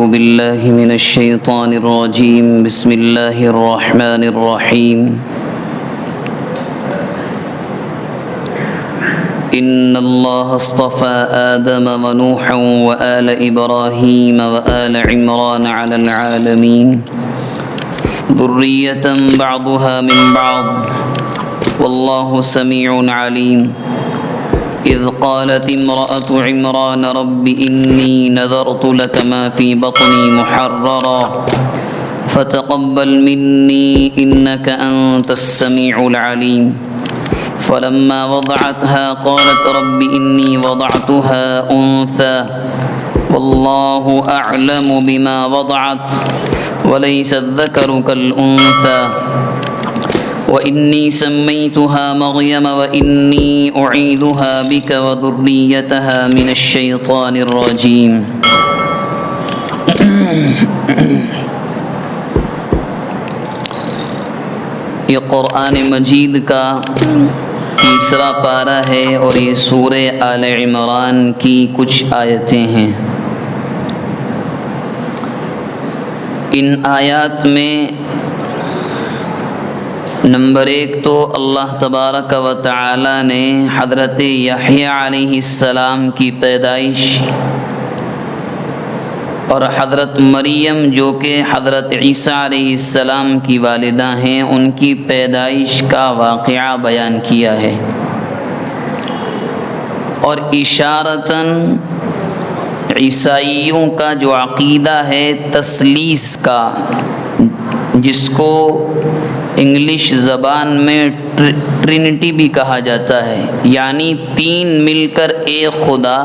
أعوذ بالله من الشيطان الرجيم بسم الله الرحمن الرحيم إن الله اصطفى آدم ونوحا وآل إبراهيم وآل عمران على العالمين ذرية بعضها من بعض والله سميع عليم إذ قالت امرأة عمران رب إني نذرت لك ما في بطني محررا فتقبل مني إنك أنت السميع العليم فلما وضعتها قالت رب إني وضعتها أنثى والله أعلم بما وضعت وليس الذكر كالأنثى وإني سميتها مريم وإني أعيذها بك وذريتها من الشيطان الرجيم یہ قرآن مجید کا تیسرا پارہ ہے اور یہ سورہ آل عمران کی کچھ آیتیں ہیں۔ ان آیات میں نمبر 1 تو اللہ تبارک و تعالی نے حضرت یحییٰ علیہ السلام کی پیدائش اور حضرت مریم جو کہ حضرت عیسیٰ علیہ السلام کی والدہ ہیں ان کی پیدائش کا واقعہ بیان کیا ہے، اور اشارتاً عیسائیوں کا جو عقیدہ ہے تثلیث کا، جس کو انگلش زبان میں ٹرینٹی بھی کہا جاتا ہے، یعنی 3 مل کر ایک خدا،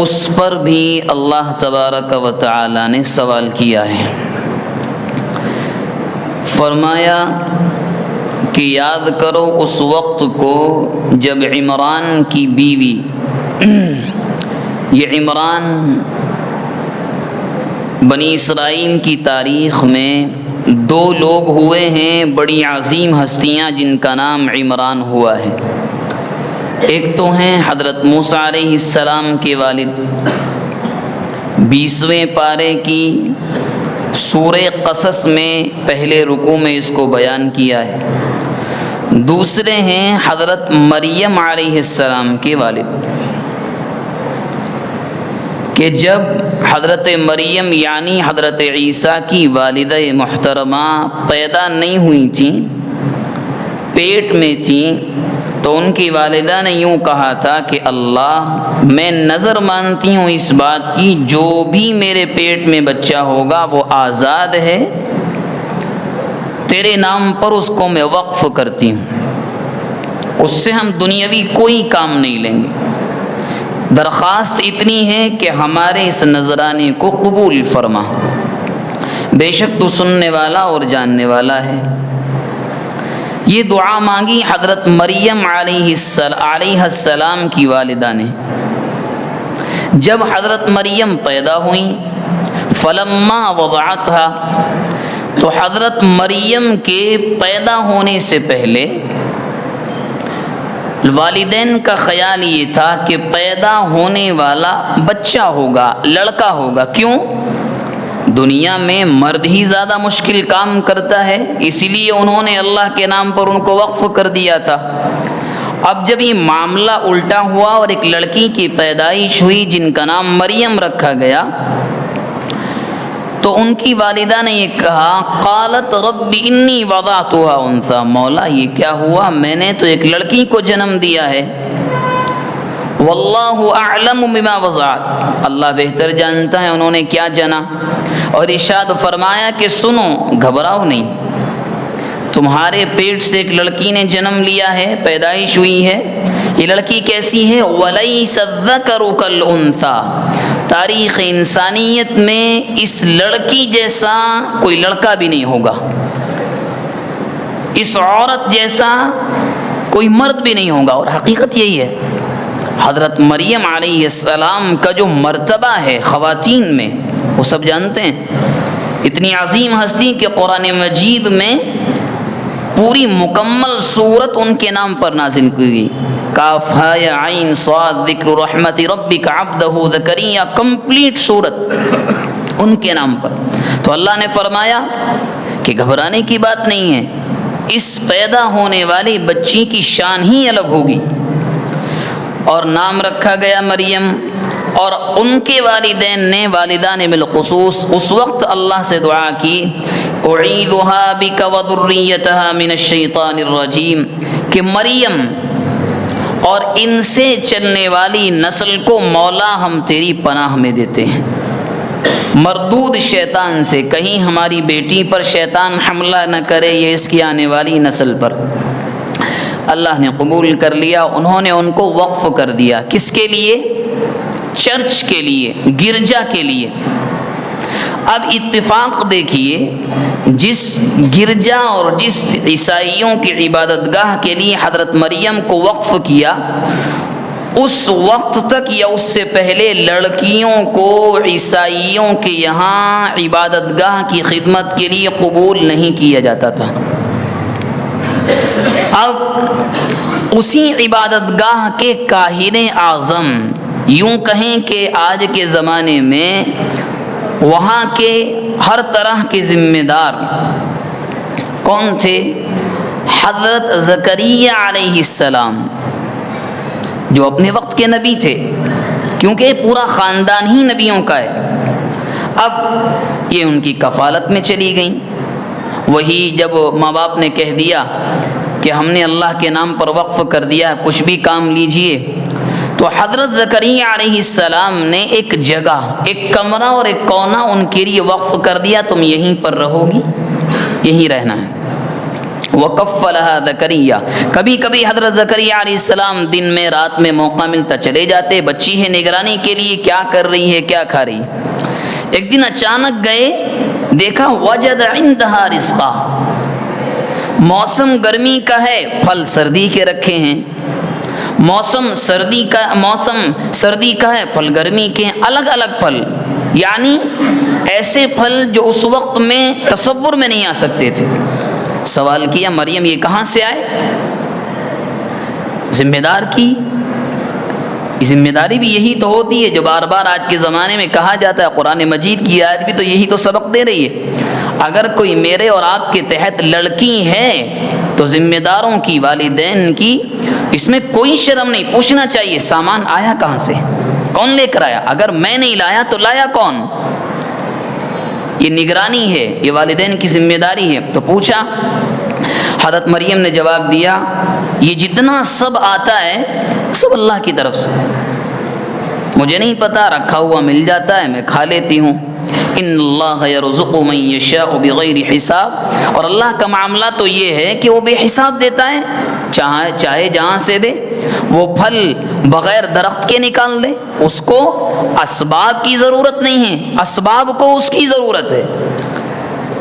اس پر بھی اللہ تبارک و تعالی نے سوال کیا ہے۔ فرمایا کہ یاد کرو اس وقت کو جب عمران کی بیوی، یہ عمران بنی اسرائیل کی تاریخ میں 2 لوگ ہوئے ہیں بڑی عظیم ہستیاں جن کا نام عمران ہوا ہے۔ ایک تو ہیں حضرت موسیٰ علیہ السلام کے والد، 20ویں پارے کی سورہ قصص میں پہلے رکوع میں اس کو بیان کیا ہے۔ دوسرے ہیں حضرت مریم علیہ السلام کے والد، کہ جب حضرت مریم یعنی حضرت عیسیٰ کی والدہ محترمہ پیدا نہیں ہوئی تھیں، پیٹ میں تھیں، تو ان کی والدہ نے یوں کہا تھا کہ اللہ، میں نظر مانتی ہوں اس بات کی جو بھی میرے پیٹ میں بچہ ہوگا وہ آزاد ہے، تیرے نام پر اس کو میں وقف کرتی ہوں، اس سے ہم دنیاوی کوئی کام نہیں لیں گے، درخواست اتنی ہے کہ ہمارے اس نذرانے کو قبول فرما، بے شک تو سننے والا اور جاننے والا ہے۔ یہ دعا مانگی حضرت مریم علیہ السلام کی والدہ نے۔ جب حضرت مریم پیدا ہوئیں، فلما وضعتها، تو حضرت مریم کے پیدا ہونے سے پہلے والدین کا خیال یہ تھا کہ پیدا ہونے والا بچہ ہوگا، لڑکا ہوگا۔ کیوں؟ دنیا میں مرد ہی زیادہ مشکل کام کرتا ہے، اسی لیے انہوں نے اللہ کے نام پر ان کو وقف کر دیا تھا۔ اب جب یہ معاملہ الٹا ہوا اور ایک لڑکی کی پیدائش ہوئی جن کا نام مریم رکھا گیا، تو ان کی والدہ نے یہ کہا، قالت رب انی وضعتها انثى، مولا یہ کیا ہوا، میں نے تو ایک لڑکی کو جنم دیا ہے، واللہ اعلم بما وضعت، اللہ بہتر جانتا ہے انہوں نے کیا جنا، اور ارشاد فرمایا کہ سنو، گھبراؤ نہیں، تمہارے پیٹ سے ایک لڑکی نے جنم لیا ہے، پیدائش ہوئی ہے، یہ لڑکی کیسی ہے، وَلَيْسَ الذَّكَرُ كَالْأُنثَى، تاریخ انسانیت میں اس لڑکی جیسا کوئی لڑکا بھی نہیں ہوگا، اس عورت جیسا کوئی مرد بھی نہیں ہوگا۔ اور حقیقت یہی ہے، حضرت مریم علیہ السلام کا جو مرتبہ ہے خواتین میں وہ سب جانتے ہیں، اتنی عظیم ہستی کہ قرآن مجید میں پوری مکمل صورت ان کے نام پر نازل کی گئی، کاف ہا یا عین صاد ذکر رحمت ربک عبدہ زکریا، کمپلیٹ صورت ان کے نام پر۔ تو اللہ نے فرمایا کہ گھبرانے کی بات نہیں ہے، اس پیدا ہونے والی بچی کی شان ہی الگ ہوگی۔ اور نام رکھا گیا مریم، اور ان کے والدہ نے بالخصوص اس وقت اللہ سے دعا کی اعیذھا بک وذریتھا من الشیطان الرجیم، کہ مریم اور ان سے چلنے والی نسل کو مولا ہم تیری پناہ میں دیتے ہیں مردود شیطان سے، کہیں ہماری بیٹی پر شیطان حملہ نہ کرے، یہ اس کی آنے والی نسل پر۔ اللہ نے قبول کر لیا، انہوں نے ان کو وقف کر دیا۔ کس کے لیے؟ چرچ کے لیے، گرجا کے لیے۔ اب اتفاق دیکھیے، جس گرجا اور جس عیسائیوں کی عبادت گاہ کے لیے حضرت مریم کو وقف کیا، اس وقت تک یا اس سے پہلے لڑکیوں کو عیسائیوں کے یہاں عبادت گاہ کی خدمت کے لیے قبول نہیں کیا جاتا تھا۔ اب اسی عبادت گاہ کے کاہن اعظم، یوں کہیں کہ آج کے زمانے میں وہاں کے ہر طرح کے ذمہ دار کون تھے؟ حضرت زکریا علیہ السلام، جو اپنے وقت کے نبی تھے، کیونکہ پورا خاندان ہی نبیوں کا ہے۔ اب یہ ان کی کفالت میں چلی گئیں۔ وہی جب ماں باپ نے کہہ دیا کہ ہم نے اللہ کے نام پر وقف کر دیا، کچھ بھی کام لیجئے، تو حضرت زکریا علیہ السلام نے ایک جگہ، ایک کمرہ اور ایک کونا ان کے لیے وقف کر دیا، تم یہیں پر رہو گی، یہیں رہنا ہے۔ وَكَفَّلَهَا زَكَرِيَّا، کبھی کبھی حضرت زکریا علیہ السلام دن میں رات میں موقع ملتا چلے جاتے، بچی ہے نگرانی کے لیے، کیا کر رہی ہے، کیا کھا رہی ہے۔ ایک دن اچانک گئے، دیکھا وَجَدَ عِندَهَا رِزْقًا، موسم گرمی کا ہے، پھل سردی کے رکھے ہیں، موسم سردی کا ہے، پھل گرمی کے ہیں، الگ الگ پھل، یعنی ایسے پھل جو اس وقت میں تصور میں نہیں آ سکتے تھے۔ سوال کیا مریم یہ کہاں سے آئے؟ ذمہ دار کی ذمہ داری بھی یہی تو ہوتی ہے جو بار بار آج کے زمانے میں کہا جاتا ہے۔ قرآن مجید کی آیت بھی تو یہی تو سبق دے رہی ہے۔ اگر کوئی میرے اور آپ کے تحت لڑکی ہے تو ذمہ داروں کی، والدین کی، اس میں کوئی شرم نہیں، پوچھنا چاہیے سامان آیا کہاں سے، کون لے کر آیا، اگر میں نہیں لایا تو لایا کون؟ یہ نگرانی ہے، یہ والدین کی ذمہ داری ہے۔ تو پوچھا، حضرت مریم نے جواب دیا، یہ جتنا سب آتا ہے سب اللہ کی طرف سے، مجھے نہیں پتا، رکھا ہوا مل جاتا ہے، میں کھا لیتی ہوں۔ ان اللہ یرزق من یشاء بغیر حساب، اور اللہ کا معاملہ تو یہ ہے کہ وہ بے حساب دیتا ہے، چاہے جہاں سے دے۔ وہ پھل بغیر درخت کے نکال دے، اس کو اسباب کی ضرورت نہیں ہے، اسباب کو اس کی ضرورت ہے۔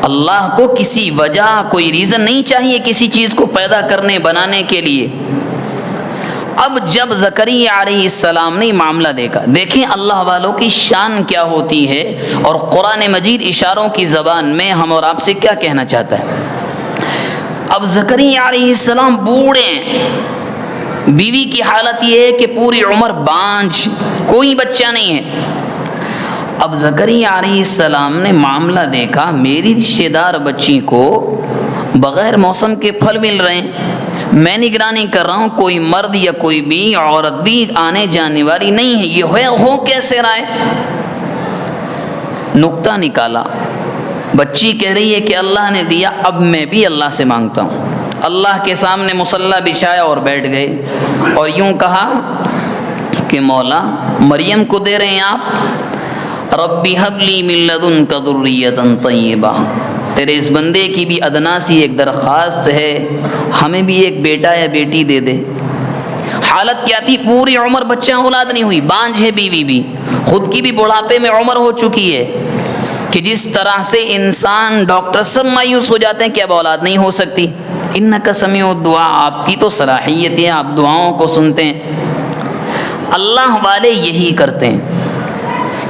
اللہ کو کسی وجہ، کوئی ریزن نہیں چاہیے کسی چیز کو پیدا کرنے، بنانے کے لیے۔ اب جب زکریا علیہ السلام نے معاملہ دیکھا، دیکھیں اللہ والوں کی شان کیا ہوتی ہے، اور قرآن مجید اشاروں کی زبان میں ہم اور آپ سے کیا کہنا چاہتا ہے۔ اب زکریا علیہ السلام بوڑھے ہیں، بیوی کی حالت یہ ہے کہ پوری عمر بانجھ، کوئی بچہ نہیں ہے۔ اب زکریا علیہ السلام نے معاملہ دیکھا، میری رشتہ دار بچی کو بغیر موسم کے پھل مل رہے ہیں، میں نگرانی کر رہا ہوں، کوئی مرد یا کوئی بھی عورت بھی آنے جانے والی نہیں ہے، یہ ہو کیسے رہا ہے؟ نقطہ نکالا، بچی کہہ رہی ہے کہ اللہ نے دیا، اب میں بھی اللہ سے مانگتا ہوں۔ اللہ کے سامنے مصلی بچھایا اور بیٹھ گئے، اور یوں کہا کہ مولا مریم کو دے رہے ہیں آپ، ربی حب لی من لدنک ذریۃ طیبہ، تیرے اس بندے کی بھی ادنا سی ایک درخواست ہے، ہمیں بھی ایک بیٹا یا بیٹی دے دے۔ حالت کیا تھی؟ پوری عمر بچہ اولاد نہیں ہوئی، بانجھ ہے بیوی بھی، خود کی بھی بڑھاپے میں عمر ہو چکی ہے، کہ جس طرح سے انسان، ڈاکٹر سب مایوس ہو جاتے ہیں کہ اب اولاد نہیں ہو سکتی۔ انک سمیع الدعاء، آپ کی تو صلاحیت ہے، آپ دعاؤں کو سنتے ہیں۔ اللہ والے یہی کرتے ہیں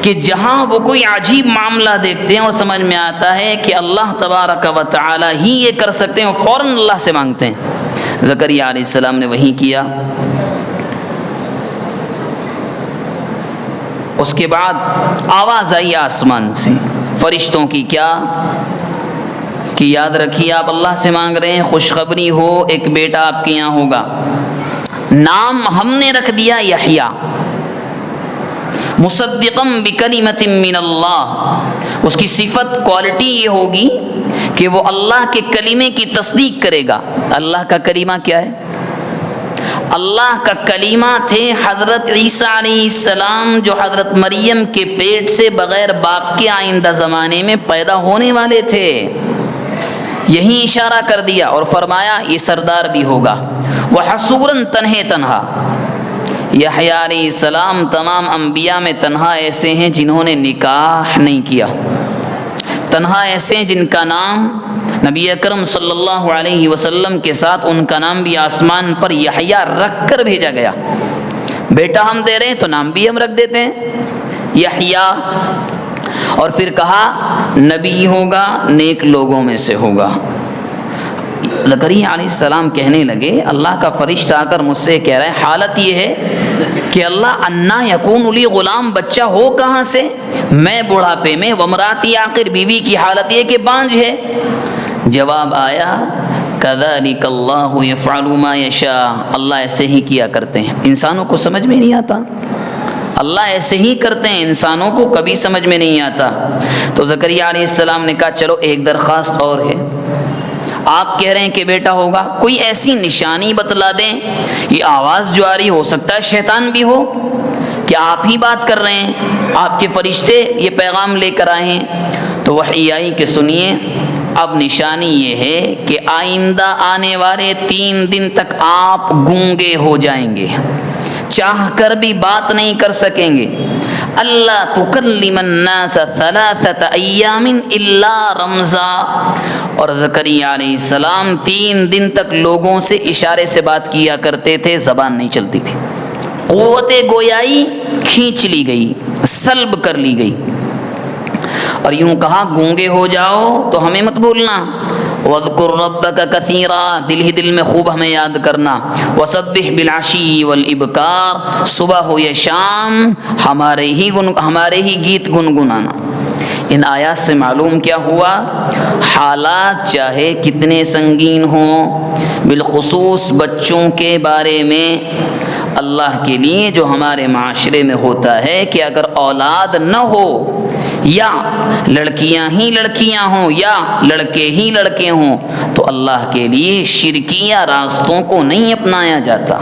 کہ جہاں وہ کوئی عجیب معاملہ دیکھتے ہیں اور سمجھ میں آتا ہے کہ اللہ تبارک و تعالی ہی یہ کر سکتے ہیں، فوراً اللہ سے مانگتے ہیں۔ زکریا علیہ السلام نے وہی کیا۔ اس کے بعد آواز آئی آسمان سے، فرشتوں کی کیا کہ یاد رکھیے آپ اللہ سے مانگ رہے ہیں خوشخبری ہو ایک بیٹا آپ کے یہاں ہوگا، نام ہم نے رکھ دیا یحییٰ، مصدقا بکلمۃ من اللہ، اس کی صفت کوالٹی یہ ہوگی کہ وہ اللہ کے کلمے کی تصدیق کرے گا۔ اللہ کا کلمہ کیا ہے؟ اللہ کا کلمہ تھے حضرت عیسیٰ علیہ السلام جو حضرت مریم کے پیٹ سے بغیر باپ کے آئندہ زمانے میں پیدا ہونے والے تھے۔ یہی اشارہ کر دیا اور فرمایا یہ سردار بھی ہوگا۔ وحصوراً تنہے تنہا، یحییٰ علیہ السلام تمام انبیاء میں تنہا ایسے ہیں جنہوں نے نکاح نہیں کیا، تنہا ایسے ہیں جن کا نام نبی اکرم صلی اللہ علیہ وسلم کے ساتھ ان کا نام بھی آسمان پر یحییٰ رکھ کر بھیجا گیا۔ بیٹا ہم دے رہے ہیں تو نام بھی ہم رکھ دیتے ہیں یحییٰ، اور پھر کہا نبی ہوگا، نیک لوگوں میں سے ہوگا۔ زکریا علیہ السلام کہنے لگے اللہ کا فرشتہ آ کر مجھ سے کہہ رہا ہے حالت یہ ہے کہ اللہ انا یکون لی غلام، بچہ ہو کہاں سے، میں بڑھاپے میں، وامراتی عاقر، بیوی کی حالت یہ کہ بانجھ ہے۔ جواب آیا کذالک اللہ یفعل ما یشاء، اللہ ایسے ہی کیا کرتے ہیں، انسانوں کو سمجھ میں نہیں آتا، اللہ ایسے ہی کرتے ہیں، انسانوں کو کبھی سمجھ میں نہیں آتا۔ تو زکریا علیہ السلام نے کہا چلو ایک درخواست اور ہے، آپ کہہ رہے ہیں کہ بیٹا ہوگا، کوئی ایسی نشانی بتلا دیں، یہ آواز جو آ رہی ہو سکتا ہے شیطان بھی ہو، کہ آپ ہی بات کر رہے ہیں، آپ کے فرشتے یہ پیغام لے کر آئے ہیں۔ تو وحی آئی کہ سنیے اب نشانی یہ ہے کہ آئندہ آنے والے 3 دن تک آپ گونگے ہو جائیں گے، چاہ کر بھی بات نہیں کر سکیں گے۔ اللہ تکلم الناس 3 ایام الا رمزا، اور زکریا علیہ السلام 3 دن تک لوگوں سے اشارے سے بات کیا کرتے تھے، زبان نہیں چلتی تھی، قوت گویائی کھینچ لی گئی، سلب کر لی گئی، اور یوں کہا گونگے ہو جاؤ تو ہمیں مت بھولنا، وَاذْكُرْ رَبَّكَ كَثِيرًا، دل ہی دل میں خوب ہمیں یاد کرنا، وَسَبِّحْ بِالْعَشِيِّ وَالْإِبْكَارِ، صبح ہو یا شام ہمارے ہی گیت گنگنانا۔ ان آیات سے معلوم کیا ہوا، حالات چاہے کتنے سنگین ہوں، بالخصوص بچوں کے بارے میں اللہ کے لیے جو ہمارے معاشرے میں ہوتا ہے کہ اگر اولاد نہ ہو، یا لڑکیاں ہی لڑکیاں ہوں یا لڑکے ہی لڑکے ہوں، تو اللہ کے لیے شرکیہ راستوں کو نہیں اپنایا جاتا۔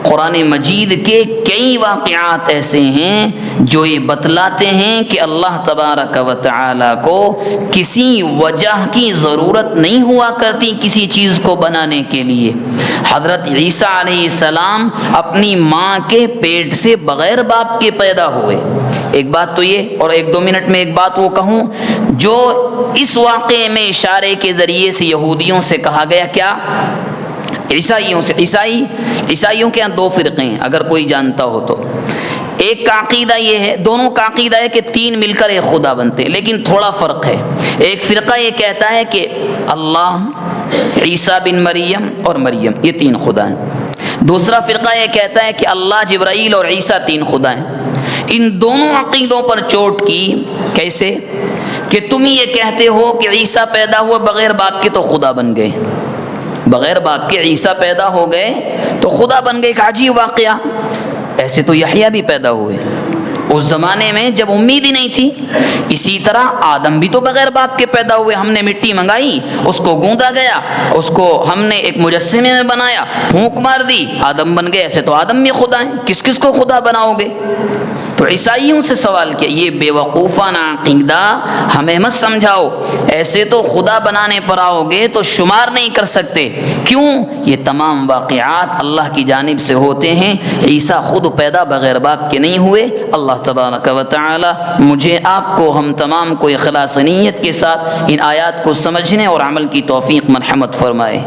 قرآن مجید کے کئی واقعات ایسے ہیں جو یہ بتلاتے ہیں کہ اللہ تبارک و تعالی کو کسی وجہ کی ضرورت نہیں ہوا کرتی کسی چیز کو بنانے کے لیے۔ حضرت عیسیٰ علیہ السلام اپنی ماں کے پیٹ سے بغیر باپ کے پیدا ہوئے۔ ایک بات تو یہ، اور 1-2 منٹ میں ایک بات وہ کہوں جو اس واقعے میں اشارے کے ذریعے سے یہودیوں سے کہا گیا، کیا؟ عیسائیوں سے۔ عیسائیوں کے یہاں 2 فرقے ہیں اگر کوئی جانتا ہو تو۔ ایک کا عقیدہ یہ ہے، دونوں کا عقیدہ ہے کہ 3 مل کر ایک خدا بنتے ہیں، لیکن تھوڑا فرق ہے۔ ایک فرقہ یہ کہتا ہے کہ اللہ، عیسیٰ بن مریم اور مریم یہ 3 خدا ہیں۔ دوسرا فرقہ یہ کہتا ہے کہ اللہ، جبرائیل اور عیسیٰ 3 خدا ہیں۔ ان دونوں عقیدوں پر چوٹ کی، کیسے کہ تم یہ کہتے ہو کہ عیسیٰ پیدا ہوئے بغیر باپ کے تو خدا بن گئے، بغیر باپ کے عیسیٰ پیدا ہو گئے تو خدا بن گئے۔ ایک عجیب واقعہ، ایسے تو یحییٰ بھی پیدا ہوئے اس زمانے میں جب امید ہی نہیں تھی۔ اسی طرح آدم بھی تو بغیر باپ کے پیدا ہوئے، ہم نے مٹی منگائی، اس کو گوندا گیا، اس کو ہم نے ایک مجسمے میں بنایا، پھونک مار دی، آدم بن گئے۔ ایسے تو آدم بھی خدا ہیں، کس کس کو خدا بناؤ گے؟ تو عیسائیوں سے سوال کیا، یہ بے وقوفانہ عقیدہ ہمیں مت سمجھاؤ، ایسے تو خدا بنانے پر آؤ گے تو شمار نہیں کر سکتے۔ کیوں؟ یہ تمام واقعات اللہ کی جانب سے ہوتے ہیں، عیسیٰ خود پیدا بغیر باپ کے نہیں ہوئے۔ اللہ تبارک و تعالی مجھے، آپ کو، ہم تمام کو اخلاص نیت کے ساتھ ان آیات کو سمجھنے اور عمل کی توفیق مرحمت فرمائے۔